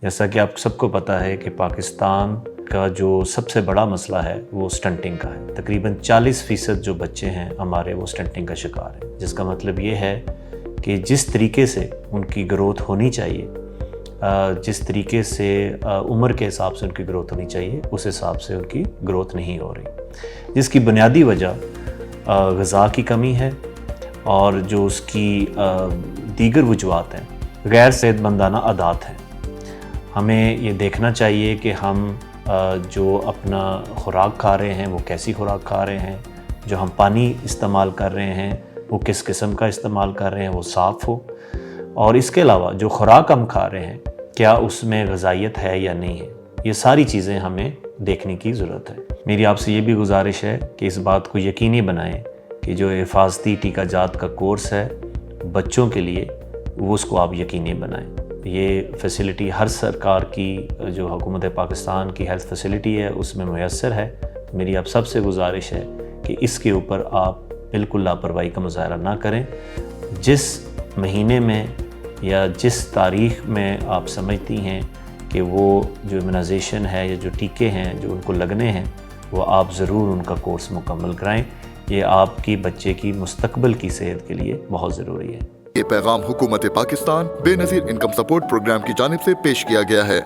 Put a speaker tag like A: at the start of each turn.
A: جیسا کہ آپ سب کو پتہ ہے کہ پاکستان کا جو سب سے بڑا مسئلہ ہے وہ سٹنٹنگ کا ہے۔ تقریباً 40% جو بچے ہیں ہمارے وہ سٹنٹنگ کا شکار ہیں، جس کا مطلب یہ ہے کہ جس طریقے سے ان کی گروتھ ہونی چاہیے، جس طریقے سے عمر کے حساب سے ان کی گروتھ ہونی چاہیے، اس حساب سے ان کی گروتھ نہیں ہو رہی، جس کی بنیادی وجہ غذا کی کمی ہے اور جو اس کی دیگر وجوہات ہیں غیر صحت مندانہ عادات ہیں۔ ہمیں یہ دیکھنا چاہیے کہ ہم جو اپنا خوراک کھا رہے ہیں وہ کیسی خوراک کھا رہے ہیں، جو ہم پانی استعمال کر رہے ہیں وہ کس قسم کا استعمال کر رہے ہیں، وہ صاف ہو، اور اس کے علاوہ جو خوراک ہم کھا رہے ہیں کیا اس میں غذائیت ہے یا نہیں ہے، یہ ساری چیزیں ہمیں دیکھنے کی ضرورت ہے۔ میری آپ سے یہ بھی گزارش ہے کہ اس بات کو یقینی بنائیں کہ جو حفاظتی ٹیکہ جات کا کورس ہے بچوں کے لیے وہ اس کو آپ یقینی بنائیں۔ یہ فیسلٹی ہر سرکار کی جو حکومت پاکستان کی ہیلتھ فیسلٹی ہے اس میں میسر ہے۔ میری آپ سب سے گزارش ہے کہ اس کے اوپر آپ بالکل لاپرواہی کا مظاہرہ نہ کریں۔ جس مہینے میں یا جس تاریخ میں آپ سمجھتی ہیں کہ وہ جو امیونائزیشن ہے یا جو ٹیکے ہیں جو ان کو لگنے ہیں وہ آپ ضرور ان کا کورس مکمل کرائیں۔ یہ آپ کی بچے کی مستقبل کی صحت کے لیے بہت ضروری ہے۔
B: یہ پیغام حکومت پاکستان بے نظیر انکم سپورٹ پروگرام کی جانب سے پیش کیا گیا ہے۔